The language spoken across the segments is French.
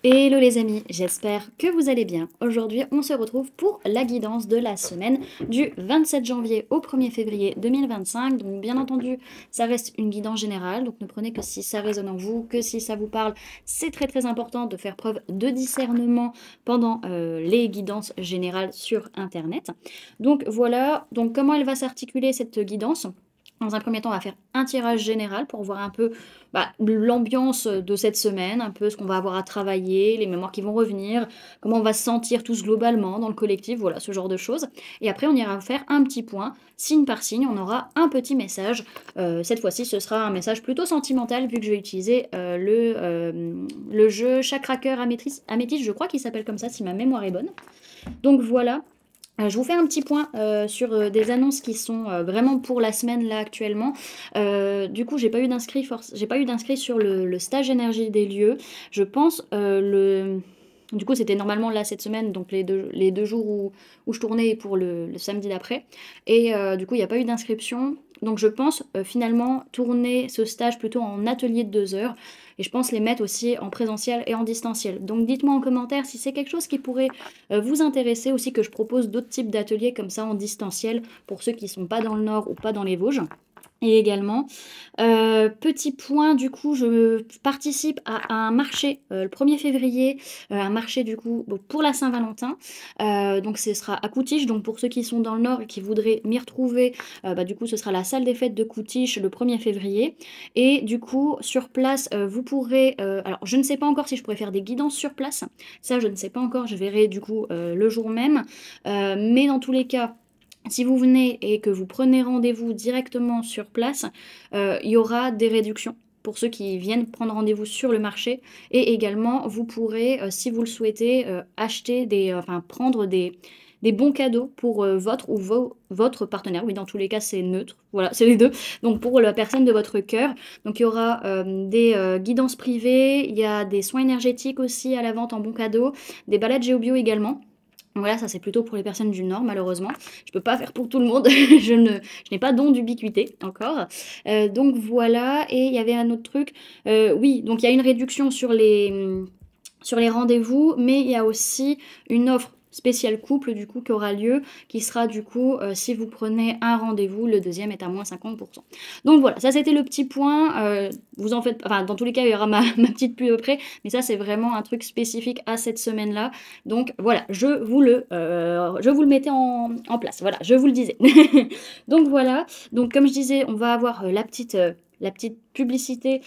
Hello les amis, j'espère que vous allez bien. Aujourd'hui, on se retrouve pour la guidance de la semaine du 27 janvier au 1er février 2025. Donc bien entendu, ça reste une guidance générale, donc ne prenez que si ça résonne en vous, que si ça vous parle. C'est très important de faire preuve de discernement pendant les guidances générales sur Internet. Donc voilà, donc comment elle va s'articuler cette guidance ? Dans un premier temps, on va faire un tirage général pour voir un peu l'ambiance de cette semaine, un peu ce qu'on va avoir à travailler, les mémoires qui vont revenir, comment on va se sentir tous globalement dans le collectif, voilà, ce genre de choses. Et après, on ira faire un petit point, signe par signe, on aura un petit message. Cette fois-ci, ce sera un message plutôt sentimental, vu que je vais utiliser le jeu Chakra-Cœur Améthyste, je crois qu'il s'appelle comme ça, si ma mémoire est bonne. Donc voilà. Je vous fais un petit point sur des annonces qui sont vraiment pour la semaine là actuellement. Du coup, j'ai pas eu d'inscrit sur le stage énergie des lieux. Je pense du coup, c'était normalement là cette semaine, donc les deux jours où je tournais pour le samedi d'après. Et du coup, il n'y a pas eu d'inscription. Donc je pense finalement tourner ce stage plutôt en atelier de 2 heures. Et je pense les mettre aussi en présentiel et en distanciel. Donc dites-moi en commentaire si c'est quelque chose qui pourrait vous intéresser, aussi que je propose d'autres types d'ateliers comme ça en distanciel pour ceux qui ne sont pas dans le Nord ou pas dans les Vosges. Et également, petit point, du coup, je participe à un marché le 1er février, un marché du coup pour la Saint-Valentin. Donc ce sera à Coutiche, donc pour ceux qui sont dans le Nord et qui voudraient m'y retrouver, du coup ce sera la salle des fêtes de Coutiche le 1er février. Et du coup, sur place, vous pourrez... alors je ne sais pas encore si je pourrais faire des guidances sur place, ça je ne sais pas encore, je verrai du coup le jour même. Mais dans tous les cas... Si vous venez et que vous prenez rendez-vous directement sur place, il y aura des réductions pour ceux qui viennent prendre rendez-vous sur le marché. Et également, vous pourrez, si vous le souhaitez, acheter prendre des bons cadeaux pour votre ou votre partenaire. Oui, dans tous les cas, c'est neutre. Voilà, c'est les deux. Donc, pour la personne de votre cœur. Donc, il y aura des guidances privées. Il y a des soins énergétiques aussi à la vente en bons cadeaux. Des balades géobio également. Voilà, ça c'est plutôt pour les personnes du Nord, malheureusement. Je peux pas faire pour tout le monde, je n'ai pas don d'ubiquité encore. Donc voilà, et il y avait un autre truc. Oui, donc il y a une réduction sur les rendez-vous, mais il y a aussi une offre spéciale couple du coup qui aura lieu, qui sera du coup si vous prenez un rendez-vous, le deuxième est à moins 50%. Donc voilà, ça c'était le petit point. Vous en faites, enfin dans tous les cas il y aura ma petite pub après, mais ça c'est vraiment un truc spécifique à cette semaine-là. Donc voilà, je vous le mettais en place. Voilà, je vous le disais. Donc voilà, donc comme je disais, on va avoir la petite publicité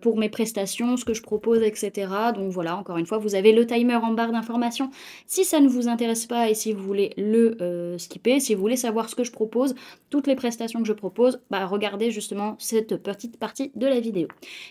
pour mes prestations, ce que je propose, etc. Donc voilà, encore une fois, vous avez le timer en barre d'information. Si ça ne vous intéresse pas et si vous voulez le skipper, si vous voulez savoir ce que je propose, toutes les prestations que je propose, regardez justement cette petite partie de la vidéo.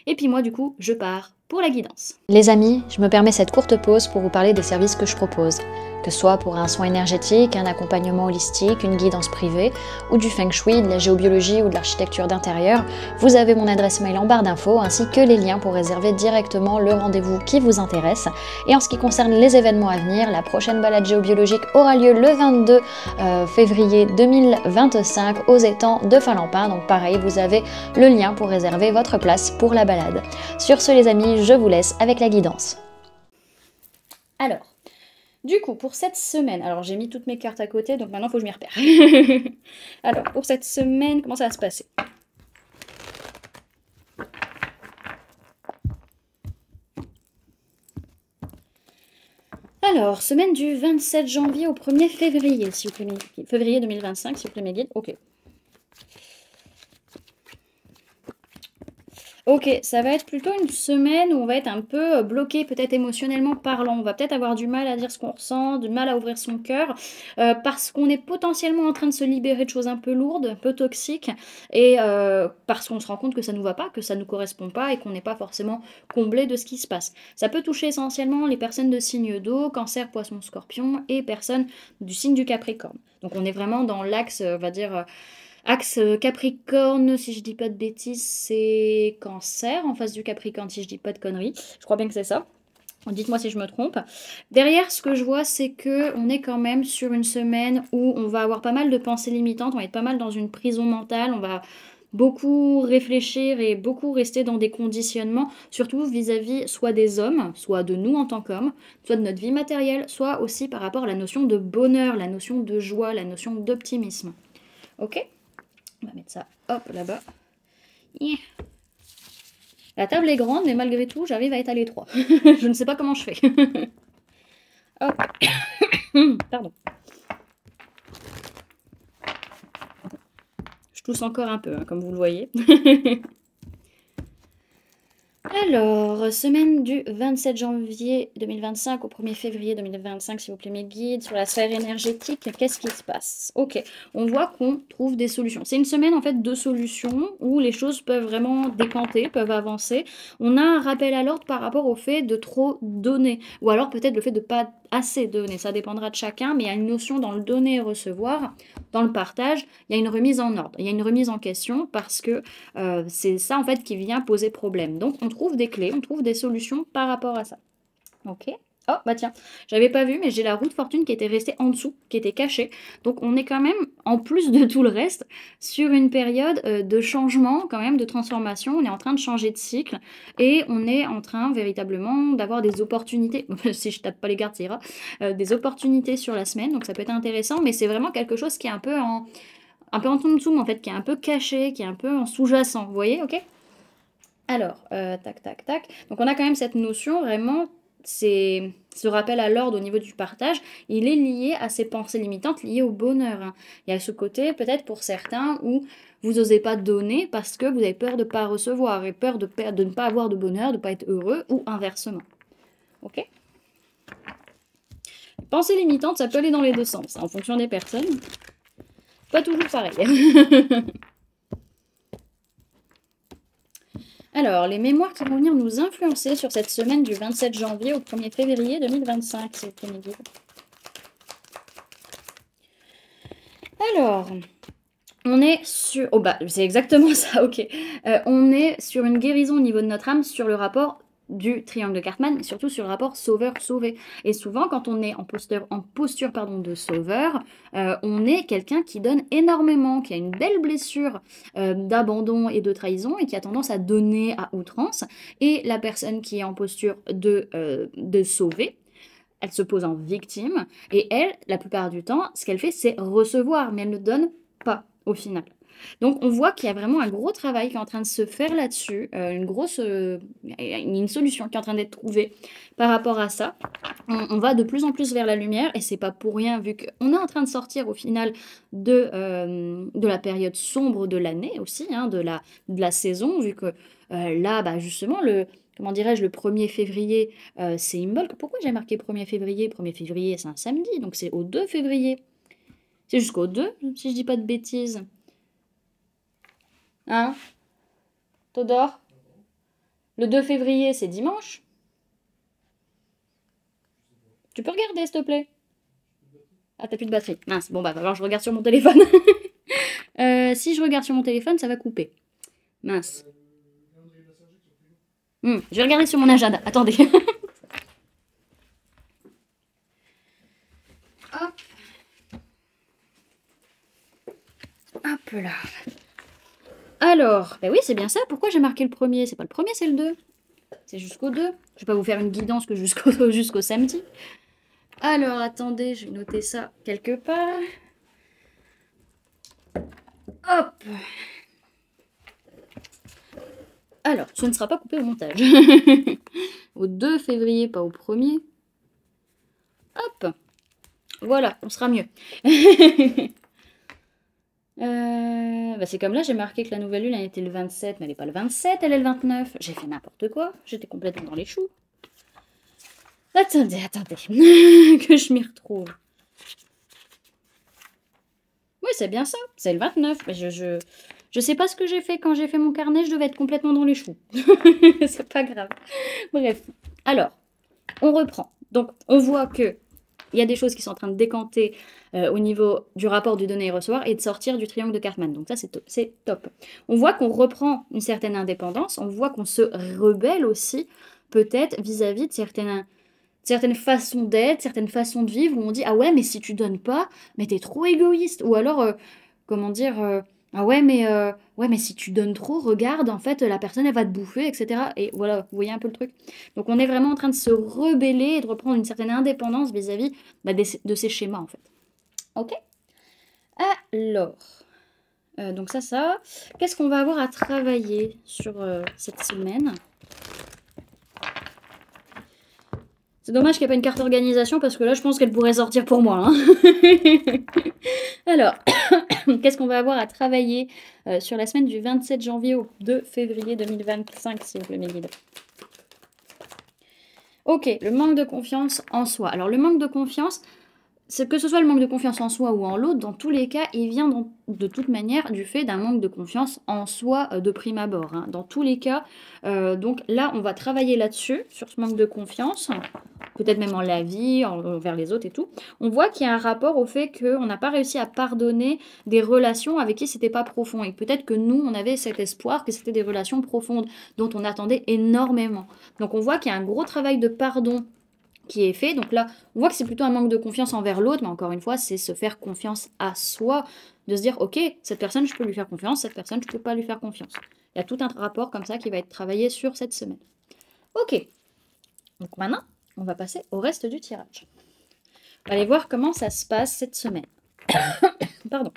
Et puis moi, du coup, je pars pour la guidance. Les amis, je me permets cette courte pause pour vous parler des services que je propose. Que ce soit pour un soin énergétique, un accompagnement holistique, une guidance privée, ou du feng shui, de la géobiologie ou de l'architecture d'intérieur, vous avez mon adresse mail en barre d'infos ainsi que les liens pour réserver directement le rendez-vous qui vous intéresse. Et en ce qui concerne les événements à venir, la prochaine balade géobiologique aura lieu le 22 février 2025 aux étangs de Finlampin. Donc pareil, vous avez le lien pour réserver votre place pour la balade. Sur ce les amis, je vous laisse avec la guidance. Alors, du coup, pour cette semaine, alors j'ai mis toutes mes cartes à côté, donc maintenant il faut que je m'y repère. Alors, pour cette semaine, comment ça va se passer ? Alors, semaine du 27 janvier au 1er février, février 2025, si vous plaît mes guides. Ok. Ok, ça va être plutôt une semaine où on va être un peu bloqué, peut-être émotionnellement parlant. On va peut-être avoir du mal à dire ce qu'on ressent, du mal à ouvrir son cœur, parce qu'on est potentiellement en train de se libérer de choses un peu lourdes, un peu toxiques, et parce qu'on se rend compte que ça ne nous va pas, que ça ne nous correspond pas, et qu'on n'est pas forcément comblé de ce qui se passe. Ça peut toucher essentiellement les personnes de signe d'eau, Cancer, Poisson, Scorpion, et personnes du signe du Capricorne. Donc on est vraiment dans l'axe, on va dire... Axe Capricorne, si je dis pas de bêtises, c'est Cancer en face du Capricorne, si je dis pas de conneries. Je crois bien que c'est ça. Dites-moi si je me trompe. Derrière, ce que je vois, c'est que on est quand même sur une semaine où on va avoir pas mal de pensées limitantes, on va être pas mal dans une prison mentale, on va beaucoup réfléchir et beaucoup rester dans des conditionnements, surtout vis-à-vis soit des hommes, soit de nous en tant qu'hommes, soit de notre vie matérielle, soit aussi par rapport à la notion de bonheur, la notion de joie, la notion d'optimisme. Ok? On va mettre ça, hop, là-bas. Yeah. La table est grande, mais malgré tout, j'arrive à étaler 3. Je ne sais pas comment je fais. Hop. Pardon. Je tousse encore un peu, hein, comme vous le voyez. Alors, semaine du 27 janvier 2025 au 1er février 2025, s'il vous plaît, mes guides, sur la sphère énergétique, qu'est-ce qui se passe? Ok, on voit qu'on trouve des solutions. C'est une semaine, en fait, de solutions où les choses peuvent vraiment décanter, peuvent avancer. On a un rappel à l'ordre par rapport au fait de trop donner, ou alors peut-être le fait de pas assez donner. Ça dépendra de chacun, mais il y a une notion dans le donner et recevoir, dans le partage, il y a une remise en ordre, il y a une remise en question parce que c'est ça, en fait, qui vient poser problème. Donc, on trouve des clés, on trouve des solutions par rapport à ça. Ok. Oh, bah tiens, j'avais pas vu, mais j'ai la roue de fortune qui était restée en dessous, qui était cachée. Donc on est quand même, en plus de tout le reste, sur une période de changement, quand même, de transformation. On est en train de changer de cycle et on est en train véritablement d'avoir des opportunités, si je tape pas les gardes, ça ira, des opportunités sur la semaine. Donc ça peut être intéressant, mais c'est vraiment quelque chose qui est un peu en dessous, en fait, qui est un peu caché, qui est un peu en sous-jacent. Vous voyez, ok? Alors, tac, tac, tac. Donc on a quand même cette notion vraiment, c'est ce rappel à l'ordre au niveau du partage, il est lié à ces pensées limitantes liées au bonheur, hein. Il y a ce côté, peut-être pour certains, où vous n'osez pas donner parce que vous avez peur de ne pas recevoir et peur de ne pas avoir de bonheur, de ne pas être heureux, ou inversement. Ok? Pensée limitante, ça peut aller dans les deux sens, hein, en fonction des personnes. Pas toujours pareil. Alors, les mémoires qui vont venir nous influencer sur cette semaine du 27 janvier au 1er février 2025, c'est le premier guide. Alors, on est sur... Oh bah, c'est exactement ça, ok. On est sur une guérison au niveau de notre âme, sur le rapport du triangle de Cartman, mais surtout sur le rapport sauveur-sauvé. Et souvent, quand on est en posture de sauveur, on est quelqu'un qui donne énormément, qui a une belle blessure d'abandon et de trahison, et qui a tendance à donner à outrance. Et la personne qui est en posture de sauver, elle se pose en victime, et elle, la plupart du temps, ce qu'elle fait, c'est recevoir, mais elle ne donne pas, au final. Donc on voit qu'il y a vraiment un gros travail qui est en train de se faire là-dessus, une solution qui est en train d'être trouvée par rapport à ça. On va de plus en plus vers la lumière et c'est pas pour rien vu qu'on est en train de sortir au final de la période sombre de l'année aussi, hein, de la saison, vu que là, bah, justement, comment dirais-je, le 1er février, c'est Imbolc. Pourquoi j'ai marqué 1er février? 1er février, c'est un samedi, donc c'est au 2 février. C'est jusqu'au 2, si je dis pas de bêtises. Hein? Todor? Le 2 février, c'est dimanche? Tu peux regarder, s'il te plaît? Ah, t'as plus de batterie. Mince, bon bah alors je regarde sur mon téléphone. Si je regarde sur mon téléphone, ça va couper. Mince. Je vais regarder sur mon agenda. Attendez. Hop. Hop là. Alors, bah oui, c'est bien ça. Pourquoi j'ai marqué le 1er? C'est pas le 1er, c'est le 2. C'est jusqu'au 2. Je vais pas vous faire une guidance que jusqu'au samedi. Alors, attendez, je vais noter ça quelque part. Hop. Alors, ce ne sera pas coupé au montage. Au 2 février, pas au 1er. Hop. Voilà, on sera mieux. Bah c'est comme là, j'ai marqué que la nouvelle lune, elle était le 27, mais elle n'est pas le 27, elle est le 29. J'ai fait n'importe quoi, j'étais complètement dans les choux. Attendez, que je m'y retrouve. Oui, c'est bien ça, c'est le 29. Mais je sais pas ce que j'ai fait quand j'ai fait mon carnet, je devais être complètement dans les choux. C'est pas grave. Bref, alors, on reprend. Donc, on voit que il y a des choses qui sont en train de décanter au niveau du rapport du donner et recevoir et de sortir du triangle de Cartman. Donc ça, c'est top. On voit qu'on reprend une certaine indépendance, on voit qu'on se rebelle aussi, peut-être vis-à-vis de certaines façons d'être, certaines façons de vivre, où on dit « Ah ouais, mais si tu donnes pas, mais t'es trop égoïste ». Ou alors, comment dire, Ah ouais, mais si tu donnes trop, regarde, en fait, la personne, elle va te bouffer, etc. Et voilà, vous voyez un peu le truc. Donc on est vraiment en train de se rebeller et de reprendre une certaine indépendance vis-à-vis de ces schémas, en fait. Ok? Alors, donc ça. Qu'est-ce qu'on va avoir à travailler sur cette semaine? C'est dommage qu'il n'y ait pas une carte organisation parce que là, je pense qu'elle pourrait sortir pour moi, hein. Alors, qu'est-ce qu'on va avoir à travailler sur la semaine du 27 janvier au 2 février 2025, s'il vous plaît, mes guides? Ok, le manque de confiance en soi. Alors, le manque de confiance, que ce soit le manque de confiance en soi ou en l'autre, dans tous les cas, il vient de toute manière du fait d'un manque de confiance en soi de prime abord, hein. Dans tous les cas, donc là, on va travailler là-dessus, sur ce manque de confiance, peut-être même en la vie, envers les autres et tout. On voit qu'il y a un rapport au fait qu'on n'a pas réussi à pardonner des relations avec qui c'était pas profond. Et peut-être que nous, on avait cet espoir que c'était des relations profondes, dont on attendait énormément. Donc on voit qu'il y a un gros travail de pardon qui est fait. Donc là, on voit que c'est plutôt un manque de confiance envers l'autre, mais encore une fois, c'est se faire confiance à soi, de se dire, ok, cette personne, je peux lui faire confiance, cette personne, je ne peux pas lui faire confiance. Il y a tout un rapport comme ça qui va être travaillé sur cette semaine. Ok, donc maintenant, on va passer au reste du tirage. On va aller voir comment ça se passe cette semaine. Pardon.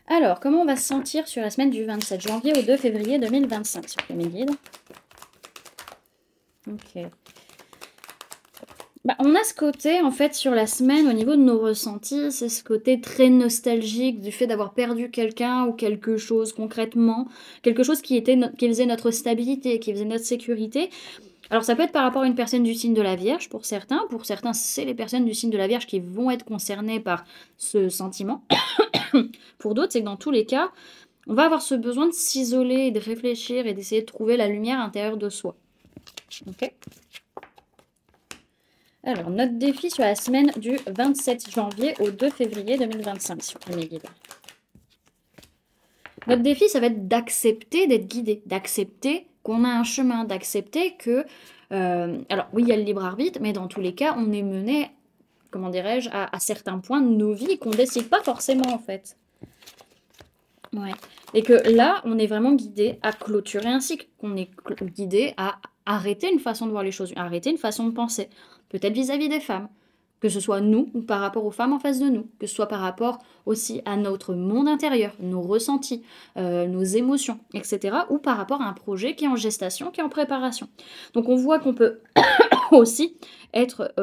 Alors, comment on va se sentir sur la semaine du 27 janvier au 2 février 2025, sur mes guides? Ok. Bah, on a ce côté, en fait, sur la semaine, au niveau de nos ressentis, c'est ce côté très nostalgique du fait d'avoir perdu quelqu'un ou quelque chose concrètement, quelque chose qui faisait notre stabilité, qui faisait notre sécurité. Alors ça peut être par rapport à une personne du signe de la Vierge pour certains c'est les personnes du signe de la Vierge qui vont être concernées par ce sentiment. Pour d'autres, c'est que dans tous les cas, on va avoir ce besoin de s'isoler, de réfléchir et d'essayer de trouver la lumière intérieure de soi. Ok ? Alors, notre défi sur la semaine du 27 janvier au 2 février 2025, sur mes guides. Notre défi, ça va être d'accepter d'être guidé, d'accepter qu'on a un chemin, d'accepter que... alors oui, il y a le libre arbitre, mais dans tous les cas, on est mené, comment dirais-je, à certains points de nos vies qu'on ne décide pas forcément, en fait. Ouais. Et que là, on est vraiment guidé à clôturer un cycle, qu'on est guidé à arrêter une façon de voir les choses, arrêter une façon de penser, peut-être vis-à-vis des femmes, que ce soit nous ou par rapport aux femmes en face de nous, que ce soit par rapport aussi à notre monde intérieur, nos ressentis, nos émotions, etc., ou par rapport à un projet qui est en gestation, qui est en préparation. Donc on voit qu'on peut aussi être,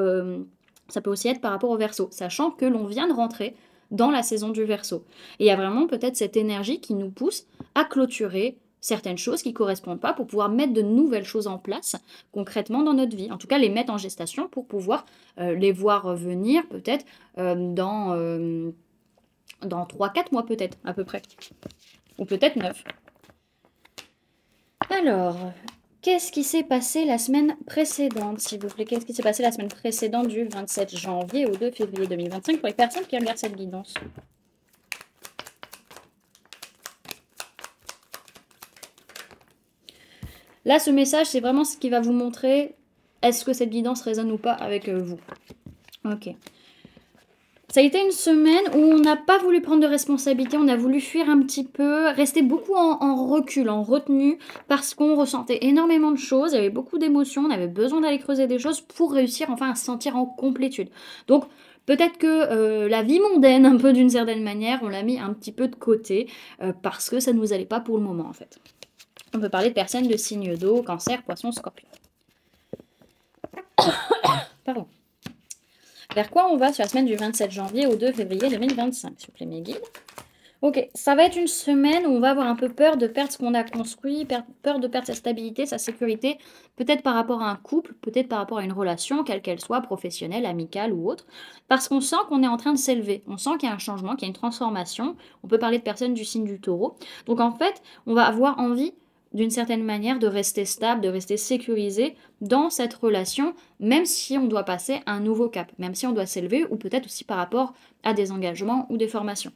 ça peut aussi être par rapport au Verseau, sachant que l'on vient de rentrer dans la saison du Verseau. Et il y a vraiment peut-être cette énergie qui nous pousse à clôturer certaines choses qui ne correspondent pas pour pouvoir mettre de nouvelles choses en place concrètement dans notre vie. En tout cas, les mettre en gestation pour pouvoir les voir venir peut-être dans 3-4 mois peut-être à peu près. Ou peut-être 9. Alors, qu'est-ce qui s'est passé la semaine précédente, s'il vous plaît? Qu'est-ce qui s'est passé la semaine précédente du 27 janvier au 2 février 2025 pour les personnes qui regardent cette guidance? Là, ce message, c'est vraiment ce qui va vous montrer est-ce que cette guidance résonne ou pas avec vous. Ok. Ça a été une semaine où on n'a pas voulu prendre de responsabilité, on a voulu fuir un petit peu, rester beaucoup en recul, en retenue, parce qu'on ressentait énormément de choses, il y avait beaucoup d'émotions, on avait besoin d'aller creuser des choses pour réussir enfin à se sentir en complétude. Donc peut-être que la vie mondaine, un peu d'une certaine manière, on l'a mis un petit peu de côté, parce que ça ne nous allait pas pour le moment en fait. On peut parler de personnes de signe d'eau, cancer, poisson, scorpion. Pardon. Vers quoi on va sur la semaine du 27 janvier au 2 février 2025, s'il vous plaît, mes guides? Ok, ça va être une semaine où on va avoir un peu peur de perdre ce qu'on a construit, peur de perdre sa stabilité, sa sécurité, peut-être par rapport à un couple, peut-être par rapport à une relation, quelle qu'elle soit, professionnelle, amicale ou autre, parce qu'on sent qu'on est en train de s'élever, on sent qu'il y a un changement, qu'il y a une transformation, on peut parler de personnes du signe du taureau. Donc en fait, on va avoir envie d'une certaine manière de rester stable, de rester sécurisé dans cette relation, même si on doit passer un nouveau cap, même si on doit s'élever, ou peut-être aussi par rapport à des engagements ou des formations.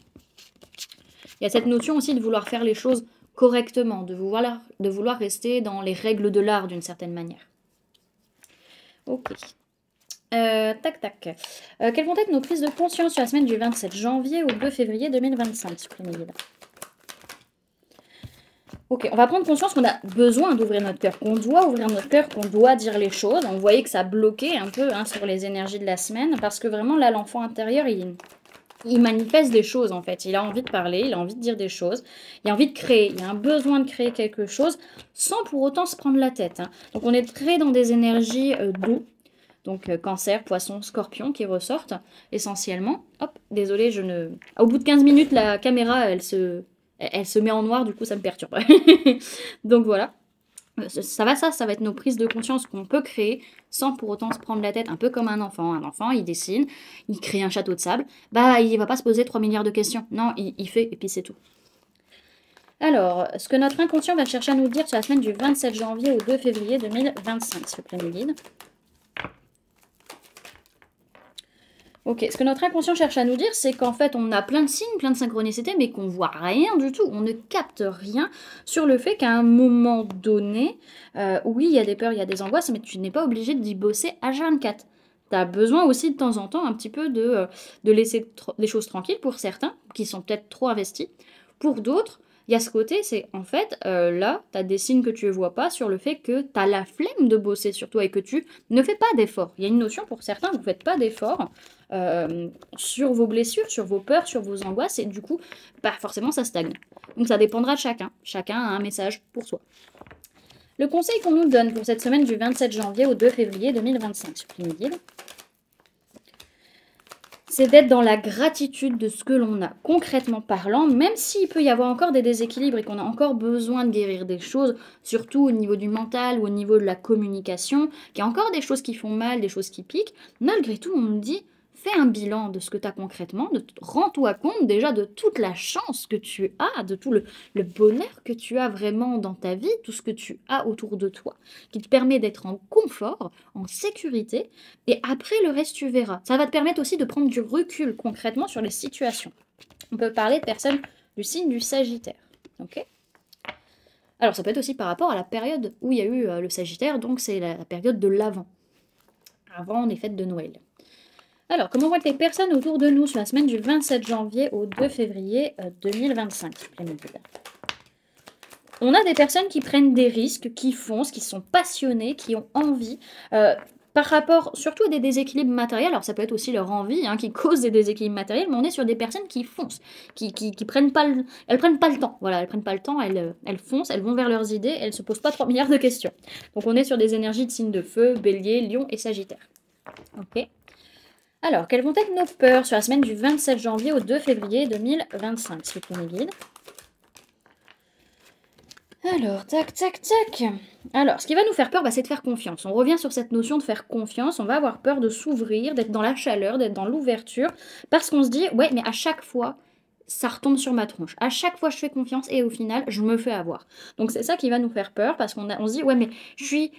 Il y a cette notion aussi de vouloir faire les choses correctement, de vouloir rester dans les règles de l'art d'une certaine manière. Ok. Tac, tac. Quelles vont être nos prises de conscience sur la semaine du 27 janvier au 2 février 2025, s'il vous plaît, Mélida? Ok, on va prendre conscience qu'on a besoin d'ouvrir notre cœur, qu'on doit ouvrir notre cœur, qu'on doit dire les choses. On voyait que ça bloquait un peu hein, sur les énergies de la semaine, parce que vraiment, là, l'enfant intérieur, il manifeste des choses, en fait. Il a envie de parler, il a envie de dire des choses, il a envie de créer, il a un besoin de créer quelque chose, sans pour autant se prendre la tête. Hein. Donc, on est très dans des énergies d'eau. Donc, cancer, poisson, scorpion qui ressortent essentiellement. Hop, désolé, je ne... Au bout de 15 minutes, la caméra, elle se met en noir, du coup, ça me perturbe. Donc, voilà. Ça va être nos prises de conscience qu'on peut créer sans pour autant se prendre la tête, un peu comme un enfant. Un enfant, il dessine, il crée un château de sable. Bah, il va pas se poser 3 milliards de questions. Non, il fait et puis c'est tout. Alors, ce que notre inconscient va chercher à nous dire sur la semaine du 27 janvier au 2 février 2025, s'il vous plaît, mes guides. Ok, ce que notre inconscient cherche à nous dire, c'est qu'en fait, on a plein de signes, plein de synchronicités, mais qu'on voit rien du tout. On ne capte rien sur le fait qu'à un moment donné, oui, il y a des peurs, il y a des angoisses, mais tu n'es pas obligé d'y bosser H24. Tu as besoin aussi de temps en temps un petit peu de laisser les choses tranquilles pour certains, qui sont peut-être trop investis. Pour d'autres, il y a ce côté, c'est en fait, là, tu as des signes que tu ne vois pas sur le fait que tu as la flemme de bosser sur toi et que tu ne fais pas d'efforts. Il y a une notion pour certains, vous ne faites pas d'efforts sur vos blessures, sur vos peurs, sur vos angoisses, et du coup, bah, forcément, ça stagne. Donc ça dépendra de chacun. Chacun a un message pour soi. Le conseil qu'on nous donne pour cette semaine du 27 janvier au 2 février 2025, supprimez guide, c'est d'être dans la gratitude de ce que l'on a, concrètement parlant, même s'il peut y avoir encore des déséquilibres et qu'on a encore besoin de guérir des choses, surtout au niveau du mental ou au niveau de la communication, qu'il y a encore des choses qui font mal, des choses qui piquent, malgré tout, on nous dit, fais un bilan de ce que tu as concrètement, rends-toi compte déjà de toute la chance que tu as, de tout le bonheur que tu as vraiment dans ta vie, tout ce que tu as autour de toi, qui te permet d'être en confort, en sécurité, et après, le reste, tu verras. Ça va te permettre aussi de prendre du recul concrètement sur les situations. On peut parler de personnes du signe du Sagittaire. Ok ? Alors, ça peut être aussi par rapport à la période où il y a eu le Sagittaire, donc c'est la période de l'Avent. Avant les fêtes de Noël. Alors, comment vont être les personnes autour de nous sur la semaine du 27 janvier au 2 février 2025 ? On a des personnes qui prennent des risques, qui foncent, qui sont passionnées, qui ont envie, par rapport surtout à des déséquilibres matériels. Alors ça peut être aussi leur envie hein, qui cause des déséquilibres matériels, mais on est sur des personnes qui foncent, qui prennent pas elles prennent pas le temps. Voilà, elles prennent pas le temps, elles foncent, elles vont vers leurs idées, elles se posent pas 3 milliards de questions. Donc on est sur des énergies de signes de feu, Bélier, Lion et Sagittaire. Ok. Alors, quelles vont être nos peurs sur la semaine du 27 janvier au 2 février 2025, s'il vous plaît, mes guides ? Alors, tac, tac, tac. Alors, ce qui va nous faire peur, c'est de faire confiance. On revient sur cette notion de faire confiance. On va avoir peur de s'ouvrir, d'être dans la chaleur, d'être dans l'ouverture, parce qu'on se dit, ouais, mais à chaque fois, ça retombe sur ma tronche. À chaque fois, je fais confiance et au final, je me fais avoir. Donc, c'est ça qui va nous faire peur, parce qu'on se dit, ouais, mais je suis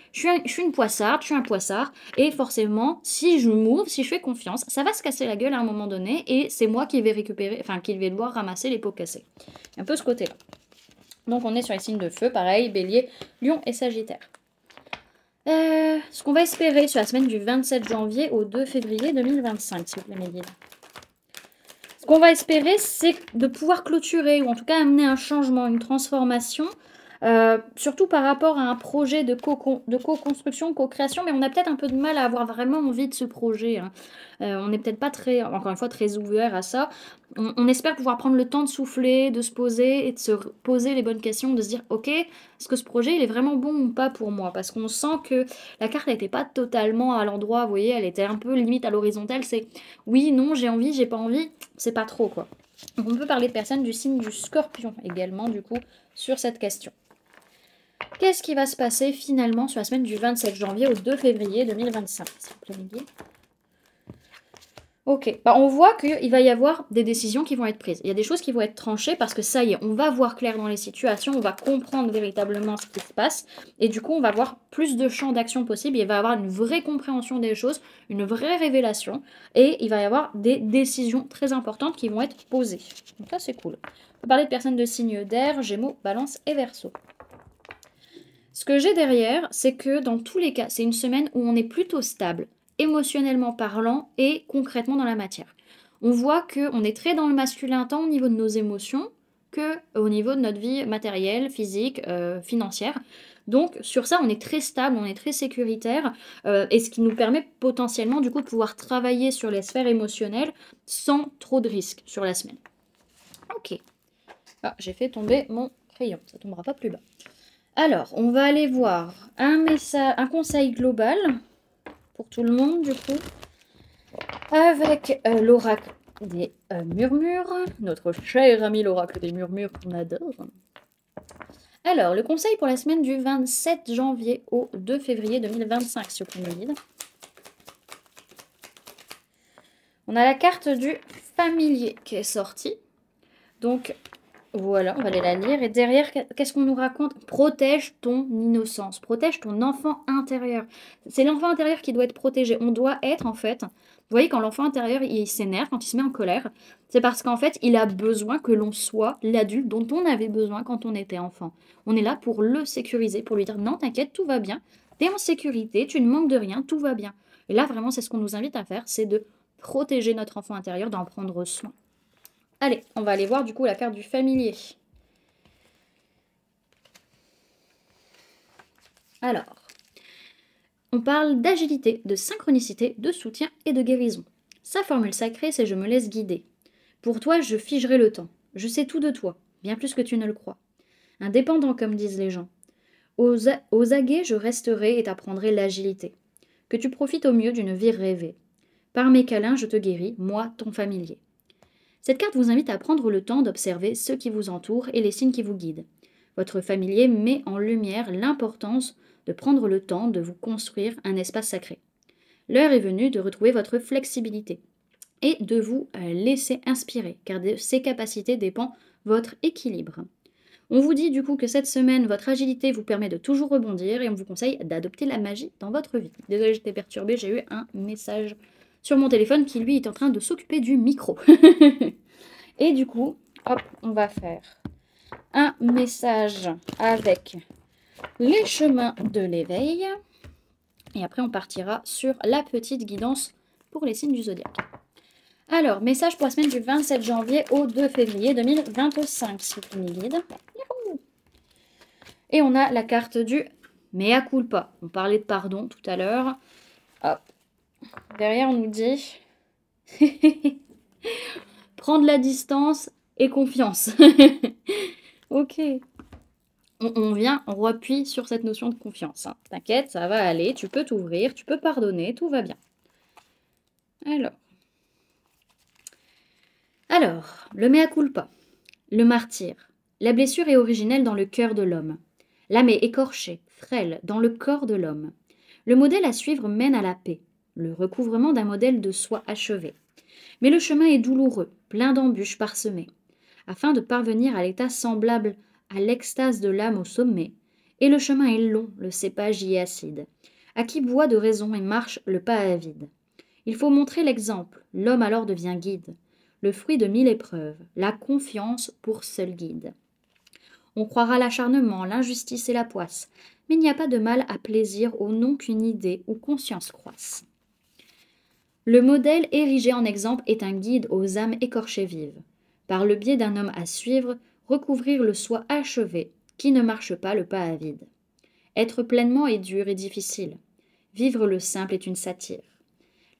une poissarde, je suis un poissard, et forcément, si je m'ouvre, si je fais confiance, ça va se casser la gueule à un moment donné, et c'est moi qui vais récupérer, enfin, qui vais devoir ramasser les pots cassés. Un peu ce côté-là. Donc on est sur les signes de feu, pareil, Bélier, Lion et Sagittaire. Ce qu'on va espérer sur la semaine du 27 janvier au 2 février 2025, s'il vous plaît, mes guides. Ce qu'on va espérer, c'est de pouvoir clôturer, ou en tout cas amener un changement, une transformation, surtout par rapport à un projet de co-construction, co-création, mais on a peut-être un peu de mal à avoir vraiment envie de ce projet. Hein. On n'est peut-être pas très, encore une fois, très ouvert à ça. On espère pouvoir prendre le temps de souffler, de se poser et de se poser les bonnes questions, de se dire, ok, est-ce que ce projet, il est vraiment bon ou pas pour moi ? Parce qu'on sent que la carte n'était pas totalement à l'endroit, vous voyez, elle était un peu limite à l'horizontale, c'est oui, non, j'ai envie, j'ai pas envie, c'est pas trop, quoi. Donc on peut parler de personnes du signe du Scorpion également, du coup, sur cette question. Qu'est-ce qui va se passer finalement sur la semaine du 27 janvier au 2 février 2025 ? S'il vous plaît, Miguel. Ok, on voit qu'il va y avoir des décisions qui vont être prises. Il y a des choses qui vont être tranchées parce que ça y est, on va voir clair dans les situations, on va comprendre véritablement ce qui se passe et du coup on va avoir plus de champs d'action possibles, il va y avoir une vraie compréhension des choses, une vraie révélation et il va y avoir des décisions très importantes qui vont être posées. Donc ça c'est cool. On peut parler de personnes de signes d'air, Gémeaux, Balance et Verseau. Ce que j'ai derrière, c'est que dans tous les cas, c'est une semaine où on est plutôt stable, émotionnellement parlant et concrètement dans la matière. On voit qu'on est très dans le masculin tant au niveau de nos émotions que au niveau de notre vie matérielle, physique, financière. Donc sur ça, on est très stable, on est très sécuritaire, et ce qui nous permet potentiellement du coup de pouvoir travailler sur les sphères émotionnelles sans trop de risques sur la semaine. Ok. Ah, j'ai fait tomber mon crayon, ça tombera pas plus bas. Alors, on va aller voir un conseil global pour tout le monde, du coup, avec l'oracle des murmures, notre cher ami l'oracle des murmures qu'on adore. Alors, le conseil pour la semaine du 27 janvier au 2 février 2025, sur le guide. On a la carte du familier qui est sortie. Donc, voilà, on va aller la lire. Et derrière, qu'est-ce qu'on nous raconte? Protège ton innocence, protège ton enfant intérieur. C'est l'enfant intérieur qui doit être protégé. On doit être, en fait... Vous voyez, quand l'enfant intérieur, il s'énerve, quand il se met en colère, c'est parce qu'en fait, il a besoin que l'on soit l'adulte dont on avait besoin quand on était enfant. On est là pour le sécuriser, pour lui dire « Non, t'inquiète, tout va bien. T'es en sécurité, tu ne manques de rien, tout va bien. » Et là, vraiment, c'est ce qu'on nous invite à faire, c'est de protéger notre enfant intérieur, d'en prendre soin. Allez, on va aller voir du coup la carte du familier. Alors, on parle d'agilité, de synchronicité, de soutien et de guérison. Sa formule sacrée, c'est « je me laisse guider ». Pour toi, je figerai le temps. Je sais tout de toi, bien plus que tu ne le crois. Indépendant, comme disent les gens. Aux aguets, je resterai et t'apprendrai l'agilité. Que tu profites au mieux d'une vie rêvée. Par mes câlins, je te guéris, moi, ton familier. Cette carte vous invite à prendre le temps d'observer ceux qui vous entourent et les signes qui vous guident. Votre familier met en lumière l'importance de prendre le temps de vous construire un espace sacré. L'heure est venue de retrouver votre flexibilité et de vous laisser inspirer, car de ces capacités dépend votre équilibre. On vous dit du coup que cette semaine, votre agilité vous permet de toujours rebondir et on vous conseille d'adopter la magie dans votre vie. Désolée, j'étais perturbée, j'ai eu un message sur mon téléphone qui lui est en train de s'occuper du micro. Et du coup, hop, on va faire un message avec les chemins de l'éveil. Et après, on partira sur la petite guidance pour les signes du zodiaque. Alors, message pour la semaine du 27 janvier au 2 février 2025, si vous me guide. Et on a la carte du mea culpa. On parlait de pardon tout à l'heure. Hop. Derrière, on nous dit prendre la distance et confiance. Ok. On appuie sur cette notion de confiance. Hein. T'inquiète, ça va aller, tu peux t'ouvrir, tu peux pardonner, tout va bien. Alors, le mea culpa, le martyr. La blessure est originelle dans le cœur de l'homme. L'âme est écorchée, frêle, dans le corps de l'homme. Le modèle à suivre mène à la paix, le recouvrement d'un modèle de soi achevé. Mais le chemin est douloureux, plein d'embûches parsemées. Afin de parvenir à l'état semblable à l'extase de l'âme au sommet, et le chemin est long, le cépage y est acide. À qui boit de raison et marche le pas avide. Il faut montrer l'exemple, l'homme alors devient guide. Le fruit de 1000 épreuves, la confiance pour seul guide. On croira l'acharnement, l'injustice et la poisse, mais il n'y a pas de mal à plaisir au nom qu'une idée ou conscience croisse. Le modèle érigé en exemple est un guide aux âmes écorchées vives. Par le biais d'un homme à suivre, recouvrir le soi achevé, qui ne marche pas le pas avide. Être pleinement est dur et difficile. Vivre le simple est une satire.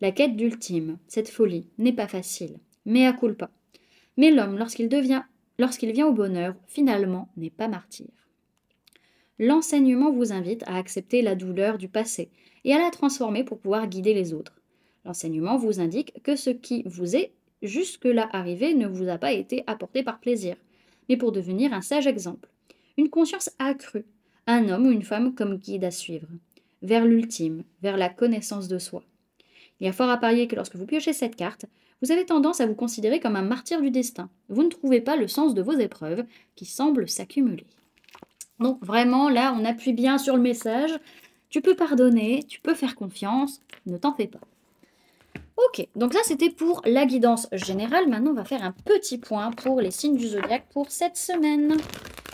La quête d'ultime, cette folie, n'est pas facile, mea culpa. Mais l'homme, lorsqu'il vient au bonheur, finalement, n'est pas martyr. L'enseignement vous invite à accepter la douleur du passé et à la transformer pour pouvoir guider les autres. L'enseignement vous indique que ce qui vous est jusque-là arrivé ne vous a pas été apporté par plaisir, mais pour devenir un sage exemple. Une conscience accrue, un homme ou une femme comme guide à suivre, vers l'ultime, vers la connaissance de soi. Il y a fort à parier que lorsque vous piochez cette carte, vous avez tendance à vous considérer comme un martyr du destin. Vous ne trouvez pas le sens de vos épreuves qui semblent s'accumuler. Donc vraiment, là, on appuie bien sur le message. Tu peux pardonner, tu peux faire confiance, ne t'en fais pas. Ok, donc ça c'était pour la guidance générale. Maintenant, on va faire un petit point pour les signes du zodiaque pour cette semaine.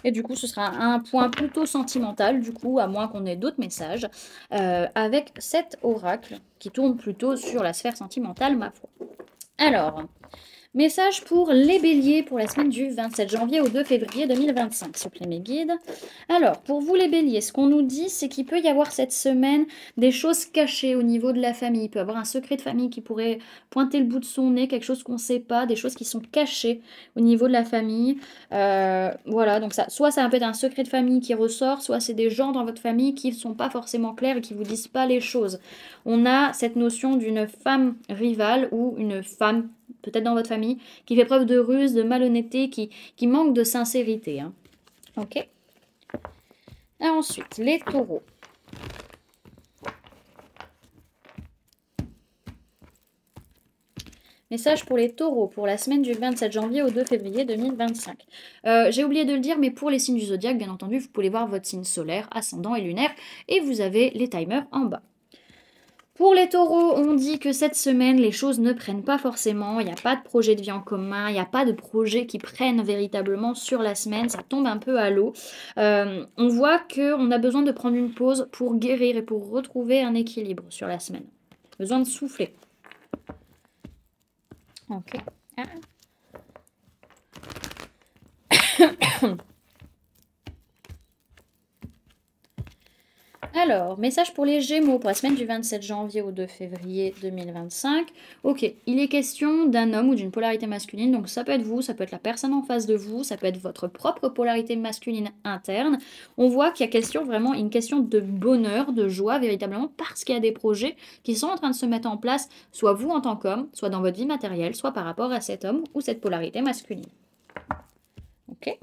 Et du coup, ce sera un point plutôt sentimental, du coup, à moins qu'on ait d'autres messages, avec cet oracle qui tourne plutôt sur la sphère sentimentale, ma foi. Alors, message pour les béliers pour la semaine du 27 janvier au 2 février 2025, s'il vous plaît mes guides. Alors, pour vous les béliers, ce qu'on nous dit, c'est qu'il peut y avoir cette semaine des choses cachées au niveau de la famille. Il peut y avoir un secret de famille qui pourrait pointer le bout de son nez, quelque chose qu'on ne sait pas, des choses qui sont cachées au niveau de la famille. Voilà, donc ça, soit ça peut être un secret de famille qui ressort, soit c'est des gens dans votre famille qui ne sont pas forcément clairs et qui ne vous disent pas les choses. On a cette notion d'une femme rivale ou une femme peut-être dans votre famille, qui fait preuve de ruse, de malhonnêteté, qui manque de sincérité. Hein. Ok. Et ensuite, les taureaux. Message pour les taureaux pour la semaine du 27 janvier au 2 février 2025. J'ai oublié de le dire, mais pour les signes du zodiaque, bien entendu, vous pouvez voir votre signe solaire, ascendant et lunaire, et vous avez les timers en bas. Pour les taureaux, on dit que cette semaine, les choses ne prennent pas forcément, il n'y a pas de projet de vie en commun, il n'y a pas de projet qui prennent véritablement sur la semaine, ça tombe un peu à l'eau. On voit qu'on a besoin de prendre une pause pour guérir et pour retrouver un équilibre sur la semaine. Besoin de souffler. Ok. Alors, message pour les Gémeaux pour la semaine du 27 janvier au 2 février 2025. Ok, il est question d'un homme ou d'une polarité masculine, donc ça peut être vous, ça peut être la personne en face de vous, ça peut être votre propre polarité masculine interne. On voit qu'il y a vraiment une question de bonheur, de joie véritablement, parce qu'il y a des projets qui sont en train de se mettre en place, soit vous en tant qu'homme, soit dans votre vie matérielle, soit par rapport à cet homme ou cette polarité masculine. Ok.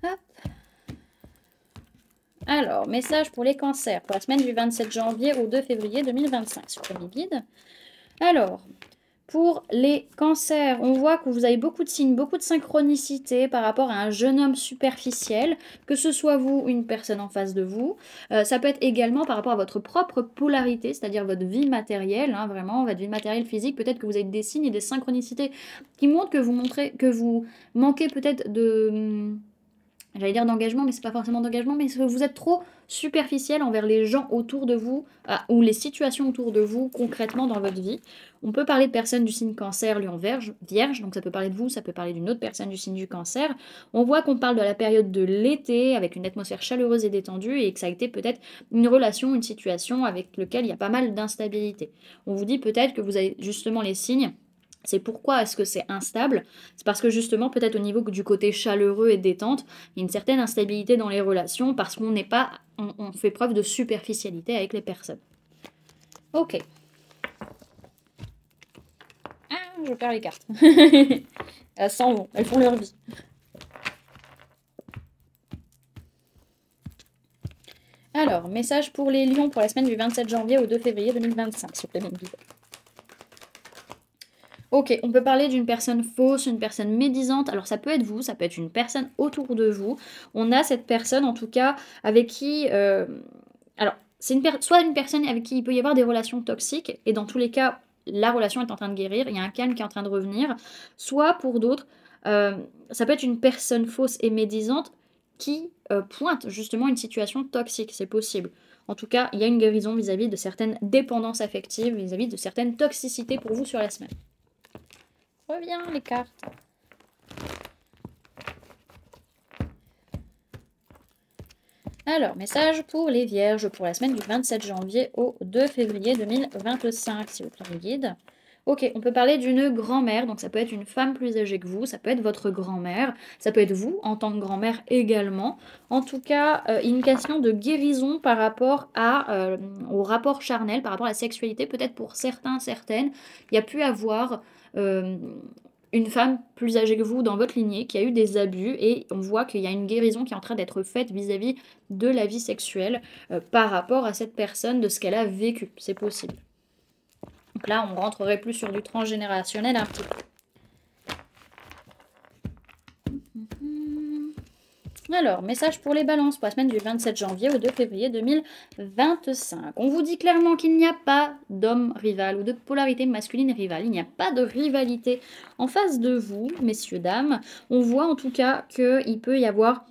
Hop. Alors, message pour les cancers pour la semaine du 27 janvier au 2 février 2025 sur le guide. Alors, pour les cancers, on voit que vous avez beaucoup de signes, beaucoup de synchronicité par rapport à un jeune homme superficiel, que ce soit vous ou une personne en face de vous. Ça peut être également par rapport à votre propre polarité, c'est-à-dire votre vie matérielle, hein, vraiment, votre vie matérielle physique. Peut-être que vous avez des signes et des synchronicités qui montrent que vous manquez peut-être de... J'allais dire d'engagement, mais c'est pas forcément d'engagement, mais vous êtes trop superficiel envers les gens autour de vous ou les situations autour de vous concrètement dans votre vie. On peut parler de personnes du signe cancer, lion, vierge, donc ça peut parler de vous, ça peut parler d'une autre personne du signe du cancer. On voit qu'on parle de la période de l'été avec une atmosphère chaleureuse et détendue et que ça a été peut-être une relation, une situation avec laquelle il y a pas mal d'instabilité. On vous dit peut-être que vous avez justement les signes. C'est pourquoi est-ce que c'est instable? C'est parce que justement, peut-être au niveau du côté chaleureux et détente, il y a une certaine instabilité dans les relations parce qu'on n'est pas, on fait preuve de superficialité avec les personnes. Ok. Ah, je perds les cartes. Elles s'en vont, elles font leur vie. Alors, message pour les lions pour la semaine du 27 janvier au 2 février 2025, s'il vous plaît, mes guides. Ok, on peut parler d'une personne fausse, une personne médisante. Alors ça peut être vous, ça peut être une personne autour de vous. On a cette personne en tout cas avec qui... alors, c'est soit une personne avec qui il peut y avoir des relations toxiques, et dans tous les cas, la relation est en train de guérir, il y a un calme qui est en train de revenir. Soit pour d'autres, ça peut être une personne fausse et médisante qui pointe justement une situation toxique, c'est possible. En tout cas, il y a une guérison vis-à-vis de certaines dépendances affectives, vis-à-vis de certaines toxicités pour vous sur la semaine. Reviens les cartes. Alors, message pour les vierges pour la semaine du 27 janvier au 2 février 2025, s'il vous plaît, le guide. Ok, on peut parler d'une grand-mère, donc ça peut être une femme plus âgée que vous, ça peut être votre grand-mère, ça peut être vous en tant que grand-mère également. En tout cas, une question de guérison par rapport au rapport charnel, par rapport à la sexualité, peut-être pour certains, certaines, il y a pu avoir une femme plus âgée que vous dans votre lignée qui a eu des abus et on voit qu'il y a une guérison qui est en train d'être faite vis-à-vis de la vie sexuelle par rapport à cette personne, de ce qu'elle a vécu. C'est possible. Donc là, on rentrerait plus sur du transgénérationnel un petit peu. Alors, message pour les balances pour la semaine du 27 janvier au 2 février 2025. On vous dit clairement qu'il n'y a pas d'homme rival ou de polarité masculine rivale. Il n'y a pas de rivalité en face de vous, messieurs, dames. On voit en tout cas qu'il peut y avoir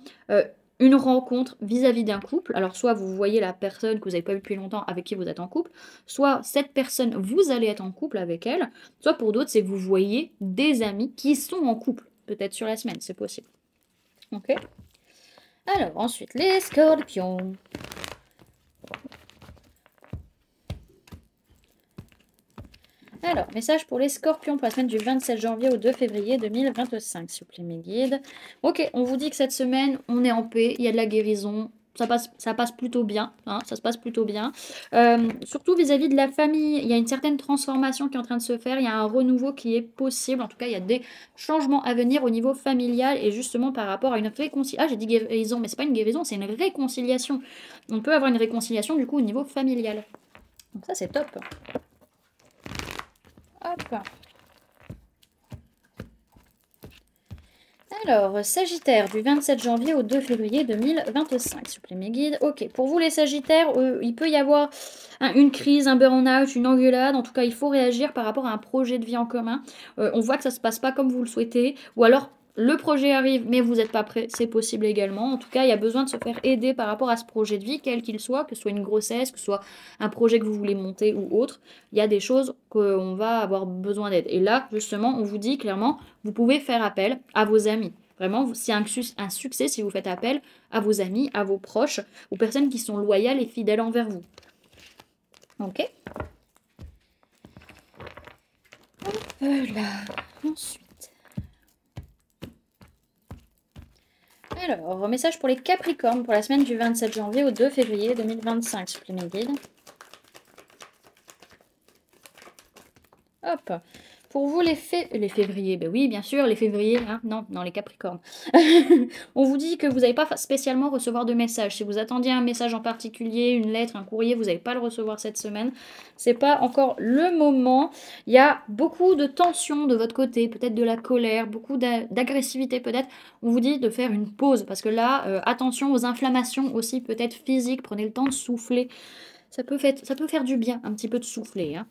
une rencontre vis-à-vis d'un couple. Alors, soit vous voyez la personne que vous n'avez pas vue depuis longtemps avec qui vous êtes en couple, soit cette personne, vous allez être en couple avec elle, soit pour d'autres, c'est que vous voyez des amis qui sont en couple, peut-être sur la semaine, c'est possible. Ok. Alors, ensuite, les scorpions. Alors, message pour les scorpions pour la semaine du 27 janvier au 2 février 2025, s'il vous plaît, mes guides. Ok, on vous dit que cette semaine, on est en paix, il y a de la guérison, ça passe plutôt bien, hein, ça se passe plutôt bien. Surtout vis-à-vis de la famille, il y a une certaine transformation qui est en train de se faire, il y a un renouveau qui est possible, en tout cas, il y a des changements à venir au niveau familial et justement par rapport à une réconciliation. Ah, j'ai dit guérison, mais c'est pas une guérison, c'est une réconciliation. On peut avoir une réconciliation du coup au niveau familial. Donc ça, c'est top. Hop. Alors, Sagittaire, du 27 janvier au 2 février 2025, s'il vous plaît, mes guides. Ok, pour vous les Sagittaires, il peut y avoir une crise, un burn-out, une engueulade. En tout cas, il faut réagir par rapport à un projet de vie en commun. On voit que ça ne se passe pas comme vous le souhaitez. Ou alors, le projet arrive, mais vous n'êtes pas prêt. C'est possible également. En tout cas, il y a besoin de se faire aider par rapport à ce projet de vie, quel qu'il soit, que ce soit une grossesse, que ce soit un projet que vous voulez monter ou autre. Il y a des choses qu'on va avoir besoin d'aide. Et là, justement, on vous dit clairement, vous pouvez faire appel à vos amis. Vraiment, c'est un succès si vous faites appel à vos amis, à vos proches, aux personnes qui sont loyales et fidèles envers vous. Ok. Hop là. Ensuite. Alors, message pour les Capricornes pour la semaine du 27 janvier au 2 février 2025, s'il vous plaît, mes guides. Hop. Pour vous, les févriers, ben oui, bien sûr, les févriers, hein, non, les Capricornes. On vous dit que vous n'allez pas spécialement recevoir de message. Si vous attendiez un message en particulier, une lettre, un courrier, vous n'allez pas le recevoir cette semaine. C'est pas encore le moment. Il y a beaucoup de tension de votre côté, peut-être de la colère, beaucoup d'agressivité peut-être. On vous dit de faire une pause parce que là, attention aux inflammations aussi, peut-être physiques. Prenez le temps de souffler. Ça peut faire du bien, un petit peu de souffler. Hein.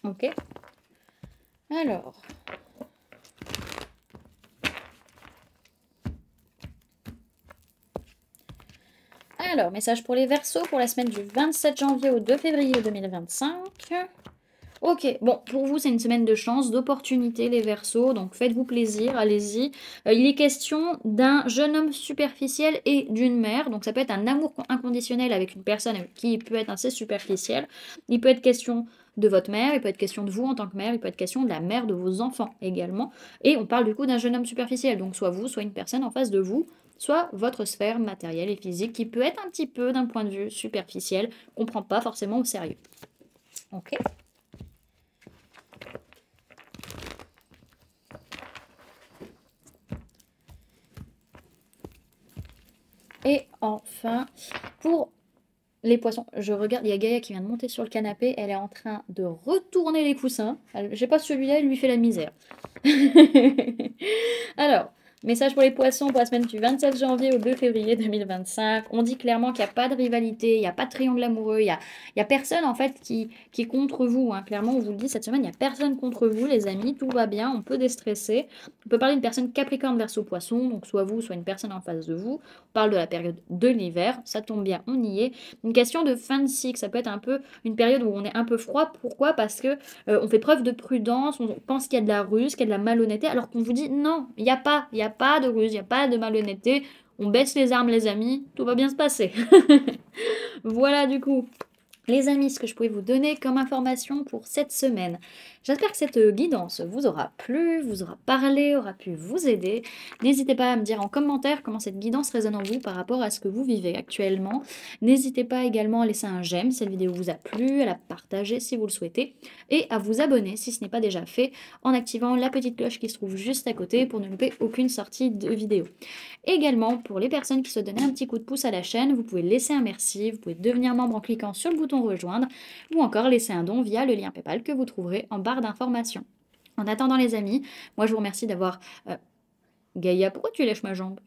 Ok. Alors, message pour les Verseaux pour la semaine du 27 janvier au 2 février 2025. Ok, bon, pour vous, c'est une semaine de chance, d'opportunité, les Verseaux, donc faites-vous plaisir, allez-y. Il est question d'un jeune homme superficiel et d'une mère, donc ça peut être un amour inconditionnel avec une personne qui peut être assez superficielle. Il peut être question de votre mère, il peut être question de vous en tant que mère, il peut être question de la mère de vos enfants également. Et on parle du coup d'un jeune homme superficiel, donc soit vous, soit une personne en face de vous, soit votre sphère matérielle et physique qui peut être un petit peu d'un point de vue superficiel, qu'on ne prend pas forcément au sérieux. Ok. Et enfin, pour les poissons, je regarde, il y a Gaïa qui vient de monter sur le canapé, elle est en train de retourner les coussins. Je sais pas celui-là, il lui fait la misère. Alors, message pour les poissons pour la semaine du 27 janvier au 2 février 2025. On dit clairement qu'il n'y a pas de rivalité, il n'y a pas de triangle amoureux, il y a personne en fait qui est contre vous. Hein. Clairement, on vous le dit cette semaine, il n'y a personne contre vous, les amis, tout va bien, on peut déstresser. On peut parler d'une personne Capricorne Verseau Poisson, donc soit vous, soit une personne en face de vous. On parle de la période de l'hiver, ça tombe bien, on y est. Une question de fin de cycle, ça peut être un peu une période où on est un peu froid. Pourquoi? Parce que on fait preuve de prudence, on pense qu'il y a de la ruse, qu'il y a de la malhonnêteté, alors qu'on vous dit non, il n'y a pas de ruse, il n'y a pas de malhonnêteté. On baisse les armes, les amis, tout va bien se passer. Voilà du coup. Les amis, ce que je pouvais vous donner comme information pour cette semaine. J'espère que cette guidance vous aura plu, vous aura parlé, aura pu vous aider. N'hésitez pas à me dire en commentaire comment cette guidance résonne en vous par rapport à ce que vous vivez actuellement. N'hésitez pas également à laisser un j'aime si cette vidéo vous a plu, à la partager si vous le souhaitez et à vous abonner si ce n'est pas déjà fait en activant la petite cloche qui se trouve juste à côté pour ne louper aucune sortie de vidéo. Également, pour les personnes qui se donnaient un petit coup de pouce à la chaîne, vous pouvez laisser un merci, vous pouvez devenir membre en cliquant sur le bouton rejoindre ou encore laisser un don via le lien PayPal que vous trouverez en barre d'informations. En attendant les amis, moi je vous remercie d'avoir... Gaïa, pourquoi tu lèches ma jambe?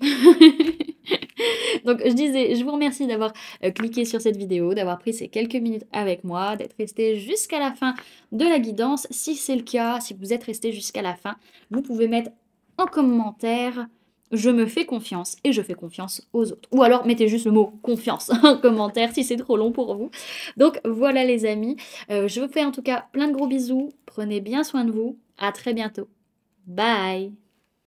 Donc je disais, je vous remercie d'avoir cliqué sur cette vidéo, d'avoir pris ces quelques minutes avec moi, d'être resté jusqu'à la fin de la guidance. Si c'est le cas, si vous êtes resté jusqu'à la fin, vous pouvez mettre en commentaire je me fais confiance et je fais confiance aux autres. Ou alors mettez juste le mot confiance en commentaire si c'est trop long pour vous. Donc voilà les amis, je vous fais en tout cas plein de gros bisous. Prenez bien soin de vous. À très bientôt. Bye!